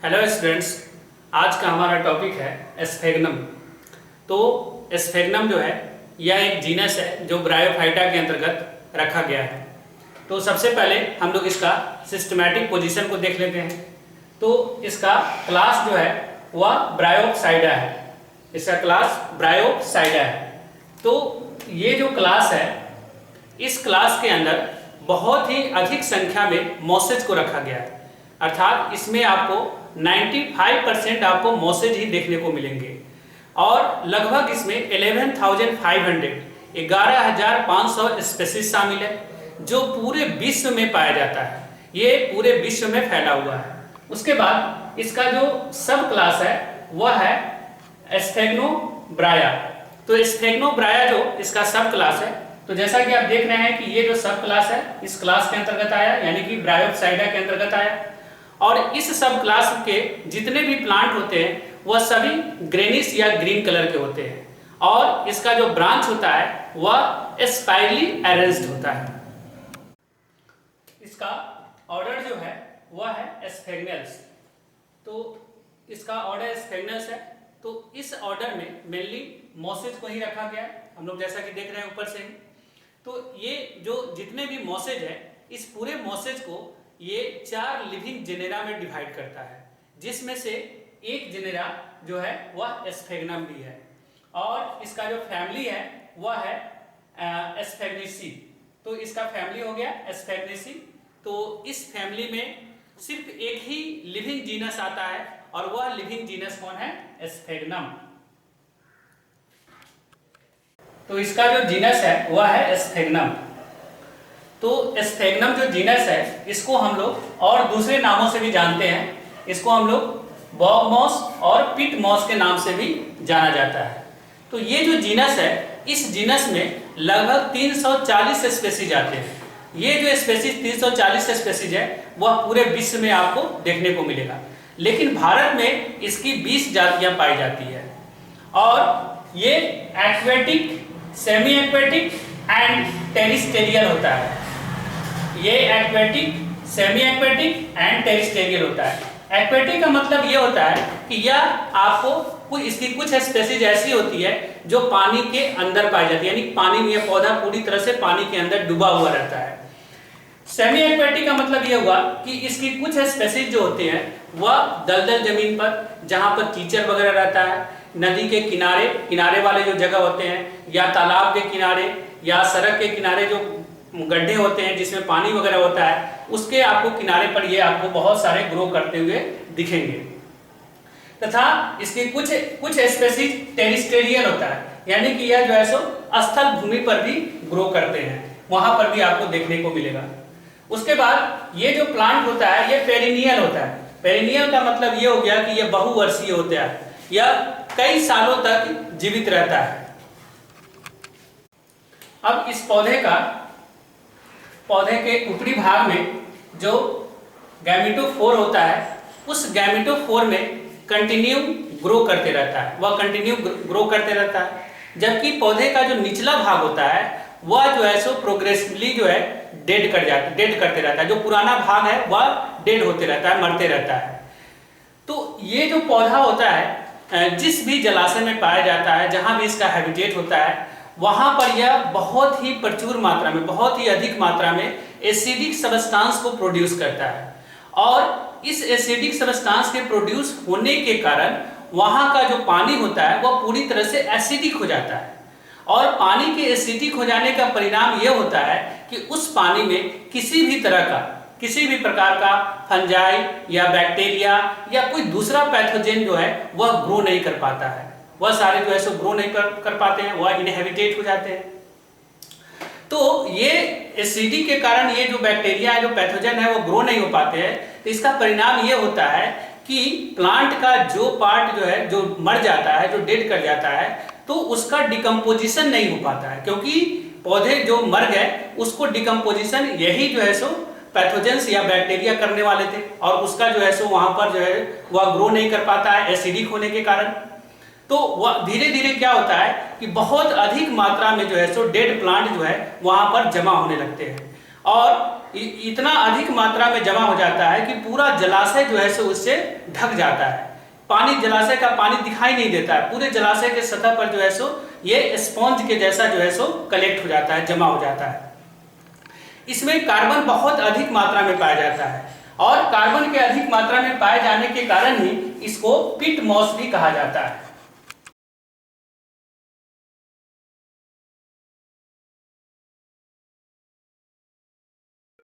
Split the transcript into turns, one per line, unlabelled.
Hello students, आज का हमारा टॉपिक है स्फेग्नम। तो स्फेग्नम जो है यह एक जीनस है जो ब्रायोफाइटा के अंतर्गत रखा गया है। तो सबसे पहले हम लोग इसका सिस्टमैटिक पोजीशन को देख लेते हैं। तो इसका क्लास जो है वह ब्रायोप्साइडा है। इसका क्लास ब्रायोप्साइडा है। तो ये जो क्लास है, इस क्लास के अंदर बहुत ही अधिक संख्या में मॉसेज को रखा गया है। अर्थात इसमें आपको 95% आपको मॉसेज ही देखने को मिलेंगे और लगभग इसमें 11,500 स्पेसीज शामिल है जो पूरे विश्व में पाया जाता है। ये पूरे विश्व में फैला हुआ है। उसके बाद इसका जो सब क्लास है वह है स्फेग्नोब्राया। तो स्फेग्नोब्राया जो इसका सब क्लास है, तो जैसा कि आप देख रहे हैं कि ये जो सब क्लास है इस क्लास के अंतर्गत आया, यानी कि ब्रायोप्साइडा के अंतर्गत आया। और इस सब क्लास के जितने भी प्लांट होते हैं वह सभी ग्रेनिश या ग्रीन कलर के होते हैं और इसका जो ब्रांच होता है वह स्पाइरली अरेंज्ड होता है। इसका ऑर्डर जो है वह है स्फेग्नल्स। तो इसका ऑर्डर स्फेग्नल्स है। तो इस ऑर्डर में मेनली मॉसेज को ही रखा गया है, हम लोग जैसा कि देख रहे हैं ऊपर से ही। तो ये जो जितने भी मॉसेज है, इस पूरे मॉसेज को ये 4 लिविंग जेनेरा में डिवाइड करता है, जिसमें से एक जेनेरा जो है वह स्फेग्नम भी है। और इसका जो फैमिली है वह है स्फेग्नेसी। तो इसका फैमिली हो गया स्फेग्नेसी। तो इस फैमिली में सिर्फ एक ही लिविंग जीनस आता है और वह लिविंग जीनस कौन है? स्फेग्नम। तो इसका जो जीनस है वह है स्फेग्नम। तो स्फेग्नम जो जीनस है इसको हम लोग और दूसरे नामों से भी जानते हैं। इसको हम लोग बॉग मॉस और पिट मॉस के नाम से भी जाना जाता है। तो ये जो जीनस है, इस जीनस में लगभग 340 स्पेसीज आते हैं। ये जो स्पेसीज 340 स्पेसीज है वह पूरे विश्व में आपको देखने को मिलेगा, लेकिन भारत में इसकी 20 जातियां पाई जाती है। और ये aquatic, semi aquatic and terrestrial होता है। ये aquatic, semi aquatic and terrestrial होता है। एक्वेटिक का मतलब ये होता है कि यह आपको इसकी कुछ स्पेसीज ऐसी होती है जो पानी के अंदर पाई जाती है, यानी पानी में यह पौधा पूरी तरह से पानी के अंदर डूबा हुआ रहता है। सेमी एक्वेटिक का मतलब ये हुआ कि इसकी कुछ स्पेसीज जो होते हैं वह दलदल जमीन पर, जहां पर कीचड़ वगैरह रहता है, नदी के किनारे वाले जो जगह होते हैं, या तालाब के किनारे या सड़क के किनारे जो गड्ढे होते हैं जिसमें पानी वगैरह होता है, उसके आपको किनारे पर ये आपको बहुत सारे ग्रो करते हुए दिखेंगे। तथा इसके कुछ स्पेसीज टेरिस्टेरियल होता है, यानी कि यह जो है सो स्थल भूमि पर भी ग्रो करते हैं, वहां पर भी आपको देखने को मिलेगा। उसके बाद ये जो प्लांट होता है ये पेरिनियल होता है। पेरिनियल का मतलब ये हो गया कि यह बहुवर्षीय होता है, यह कई सालों तक जीवित रहता है। अब इस पौधे के ऊपरी भाग में जो गैमेटोफोर होता है, उस गैमेटोफोर में कंटिन्यू ग्रो करते रहता है, वह कंटिन्यू ग्रो करते रहता है। जबकि पौधे का जो निचला भाग होता है वह जो है सो प्रोग्रेसिवली जो है डेड करते रहता है। जो पुराना भाग है वह डेड होते रहता है, मरते रहता है। तो ये जो पौधा होता है जिस भी जलाशय में पाया जाता है, जहां भी इसका हैबिटेट होता है, वहां पर यह बहुत ही प्रचुर मात्रा में, बहुत ही अधिक मात्रा में एसिडिक सब्सटेंस को प्रोड्यूस करता है। और इस एसिडिक सब्सटेंस के प्रोड्यूस होने के कारण वहां का जो पानी होता है वह पूरी तरह से एसिडिक हो जाता है। और पानी के एसिडिक हो जाने का परिणाम यह होता है कि उस पानी में किसी भी प्रकार का फंजाई या बैक्टीरिया या कोई दूसरा पैथोजन जो है वह ग्रो नहीं कर पाता है। वह सारे जो है सो ग्रो नहीं कर पाते हैं, वह इनहेबिटेट हो जाते हैं। तो ये एसिडिक के कारण ये जो बैक्टीरिया है, जो पैथोजन है, वो ग्रो नहीं हो पाते हैं। तो इसका परिणाम ये होता है कि प्लांट का जो पार्ट जो है, जो मर जाता है, जो डेड कर जाता है, तो उसका डिकम्पोजिशन नहीं हो पाता है, क्योंकि पौधे जो मर गए उसको डिकम्पोजिशन यही जो है सो पैथोजेंस या बैक्टीरिया करने वाले थे, और उसका जो है सो वहां पर जो है वह ग्रो नहीं कर पाता है एसिडिक होने के कारण। तो वह धीरे धीरे क्या होता है कि बहुत अधिक मात्रा में जो है सो डेड प्लांट जो है वहां पर जमा होने लगते हैं। और इतना अधिक मात्रा में जमा हो जाता है कि पूरा जलाशय जो है सो उससे ढक जाता है। पानी, जलाशय का पानी दिखाई नहीं देता है, पूरे जलाशय के सतह पर जो है सो ये स्पॉन्ज के जैसा जो है सो कलेक्ट हो जाता है, जमा हो जाता है। इसमें कार्बन बहुत अधिक मात्रा में पाया जाता है और कार्बन के अधिक मात्रा में पाए जाने के कारण ही इसको पिट मॉस भी कहा जाता है।